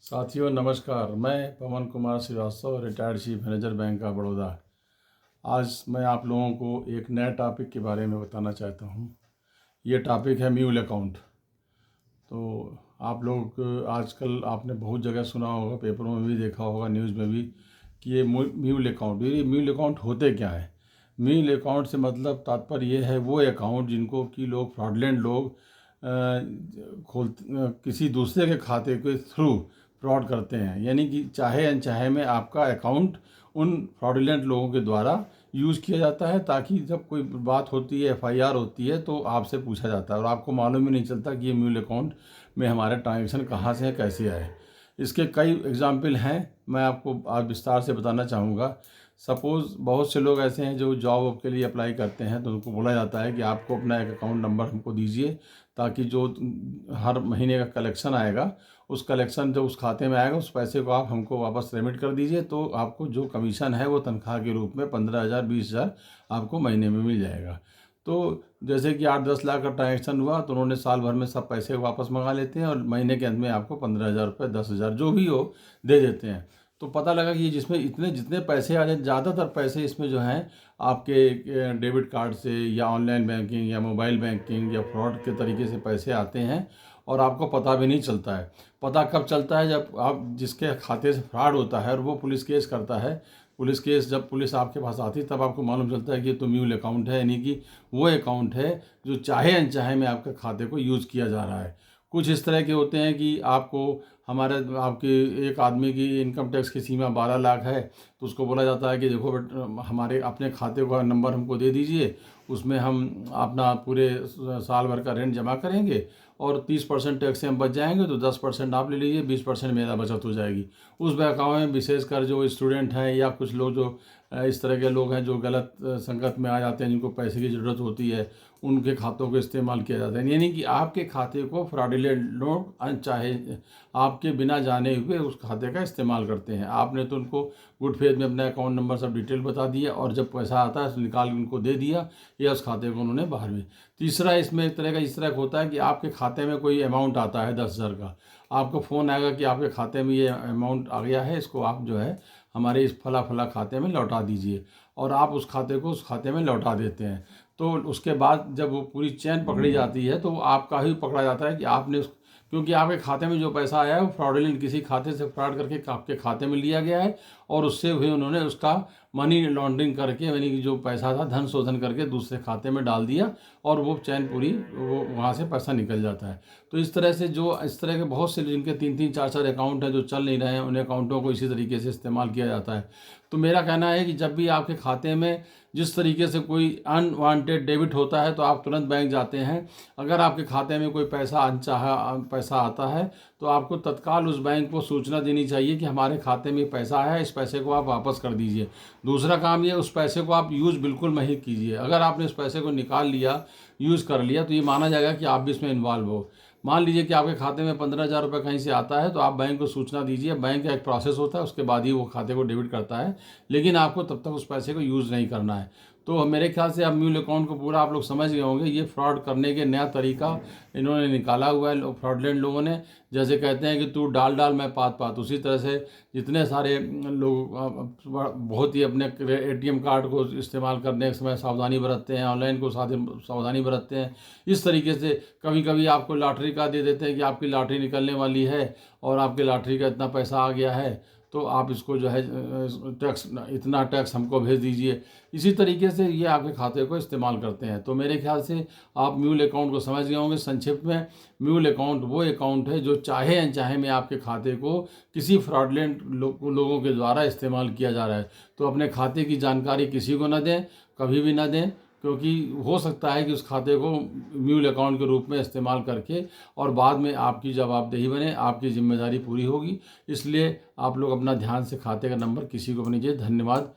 साथियों नमस्कार। मैं Pawan Kumar Srivastava, retired chief manager Bank of Baroda. आज मैं आप लोगों को एक नए टॉपिक के बारे में बताना चाहता हूँ। ये टॉपिक है म्यूल अकाउंट। तो आप लोग आजकल आपने बहुत जगह सुना होगा, पेपरों में भी देखा होगा, न्यूज़ में भी, कि ये म्यूल अकाउंट, ये म्यूल अकाउंट होते क्या है। म्यूल अकाउंट से मतलब तात्पर्य ये है वो अकाउंट जिनको कि लोग फ्रॉडलेंट लोग किसी दूसरे के खाते के थ्रू फ्रॉड करते हैं। यानी कि चाहे अनचाहे में आपका अकाउंट उन फ्रॉडलेंट लोगों के द्वारा यूज़ किया जाता है, ताकि जब कोई बात होती है, एफआईआर होती है, तो आपसे पूछा जाता है और आपको मालूम ही नहीं चलता कि ये म्यूल अकाउंट में हमारे ट्रांजेक्शन कहाँ से है, कैसे आए। इसके कई एग्जाम्पल हैं, मैं आपको आज विस्तार से बताना चाहूँगा। सपोज़ बहुत से लोग ऐसे हैं जो जॉब के लिए अप्लाई करते हैं, तो उनको बोला जाता है कि आपको अपना एक अकाउंट नंबर हमको दीजिए, ताकि जो हर महीने का कलेक्शन आएगा, उस कलेक्शन जो उस खाते में आएगा, उस पैसे को आप हमको वापस रेमिट कर दीजिए, तो आपको जो कमीशन है वो तनख्वाह के रूप में 15,000 20,000 आपको महीने में मिल जाएगा। तो जैसे कि 8-10 लाख का ट्रांजेक्शन हुआ, तो उन्होंने साल भर में सब पैसे वापस मंगा लेते हैं और महीने के अंत में आपको 15,000 रुपये, 10,000 जो भी हो दे देते हैं। तो पता लगा कि जिसमें जितने पैसे आ जाए, ज़्यादातर पैसे इसमें जो हैं आपके डेबिट कार्ड से या ऑनलाइन बैंकिंग या मोबाइल बैंकिंग या फ्रॉड के तरीके से पैसे आते हैं और आपको पता भी नहीं चलता है। पता कब चलता है? जब आप जिसके खाते से फ्रॉड होता है और वो पुलिस केस करता है। पुलिस केस जब पुलिस आपके पास आती है, तब आपको मालूम चलता है कि ये तो म्यूल अकाउंट है, यानी कि वो अकाउंट है जो चाहे अनचाहे में आपके खाते को यूज़ किया जा रहा है। कुछ इस तरह के होते हैं कि आपके एक आदमी की इनकम टैक्स की सीमा 12 लाख है, तो उसको बोला जाता है कि देखो हमारे अपने खाते का नंबर हमको दे दीजिए, उसमें हम अपना पूरे साल भर का रेंट जमा करेंगे और 30% टैक्स से हम बच जाएंगे, तो 10% आप ले लीजिए, 20% मेरा बचत हो जाएगी। उस बहकावे में विशेषकर जो स्टूडेंट हैं या कुछ लोग जो इस तरह के लोग हैं जो गलत संगत में आ जाते हैं, जिनको पैसे की ज़रूरत होती है, उनके खातों को इस्तेमाल किया जाता है। यानी कि आपके खाते को फ्रॉडलेंट लोग अनचाहे आपके बिना जाने हुए उस खाते का इस्तेमाल करते हैं। आपने तो उनको गुड फेथ में अपना अकाउंट नंबर सब डिटेल बता दिया और जब पैसा आता है तो निकाल के उनको दे दिया, या उस खाते को उन्होंने बाहर में। तीसरा इसमें एक तरह का इस तरह होता है कि आपके खाते में कोई अमाउंट आता है 10,000 का, आपको फ़ोन आएगा कि आपके खाते में ये अमाउंट आ गया है, इसको आप जो है हमारे इस फला फला खाते में लौटा दीजिए, और आप उस खाते को उस खाते में लौटा देते हैं। तो उसके बाद जब वो पूरी चेन पकड़ी जाती है, तो आपका ही पकड़ा जाता है कि आपने क्योंकि आपके खाते में जो पैसा आया है वो फ्रॉडलेंट किसी खाते से फ्रॉड करके आपके खाते में लिया गया है, और उससे भी उन्होंने उसका मनी लॉन्ड्रिंग करके, यानी कि जो पैसा था धन शोधन करके दूसरे खाते में डाल दिया, और वो चैन पूरी वो वहाँ से पैसा निकल जाता है। तो इस तरह से जो इस तरह के बहुत से जिनके 3-3 4-4 अकाउंट हैं जो चल नहीं रहे हैं, उन अकाउंटों को इसी तरीके से इस्तेमाल किया जाता है। तो मेरा कहना है कि जब भी आपके खाते में जिस तरीके से कोई अनवांटेड डेबिट होता है, तो आप तुरंत बैंक जाते हैं। अगर आपके खाते में कोई पैसा अनचाहा पैसा आता है, तो आपको तत्काल उस बैंक को सूचना देनी चाहिए कि हमारे खाते में पैसा आया है, इस पैसे को आप वापस कर दीजिए। दूसरा काम ये, उस पैसे को आप यूज़ बिल्कुल मत कीजिए। अगर आपने उस पैसे को निकाल लिया, यूज़ कर लिया, तो ये माना जाएगा कि आप भी इसमें इन्वॉल्व हो। मान लीजिए कि आपके खाते में 15,000 रुपये कहीं से आता है, तो आप बैंक को सूचना दीजिए। बैंक का एक प्रोसेस होता है, उसके बाद ही वो खाते को डेबिट करता है, लेकिन आपको तब तक उस पैसे को यूज़ नहीं करना है। तो मेरे ख्याल से अब म्यूल अकाउंट को पूरा आप लोग समझ गए होंगे। ये फ्रॉड करने के नया तरीका इन्होंने निकाला हुआ है फ्रॉडलेंट लोगों ने। जैसे कहते हैं कि तू डाल डाल मैं पात पात, उसी तरह से जितने सारे लोग बहुत ही अपने एटीएम कार्ड को इस्तेमाल करने के समय सावधानी बरतते हैं, ऑनलाइन को सावधानी बरतते हैं। इस तरीके से कभी कभी आपको लॉटरी का दे देते हैं कि आपकी लॉटरी निकलने वाली है और आपकी लॉटरी का इतना पैसा आ गया है, तो आप इसको जो है इतना टैक्स हमको भेज दीजिए। इसी तरीके से ये आपके खाते को इस्तेमाल करते हैं। तो मेरे ख्याल से आप म्यूल अकाउंट को समझ गए होंगे। संक्षिप्त में, म्यूल अकाउंट वो अकाउंट है जो चाहे अनचाहे में आपके खाते को किसी फ्रॉडलेंट लोगों के द्वारा इस्तेमाल किया जा रहा है। तो अपने खाते की जानकारी किसी को न दें, कभी भी न दें, क्योंकि हो सकता है कि उस खाते को म्यूल अकाउंट के रूप में इस्तेमाल करके और बाद में आपकी जवाबदेही बने, आपकी जिम्मेदारी पूरी होगी। इसलिए आप लोग अपना ध्यान से खाते का नंबर किसी को भी नहीं दीजिए। धन्यवाद।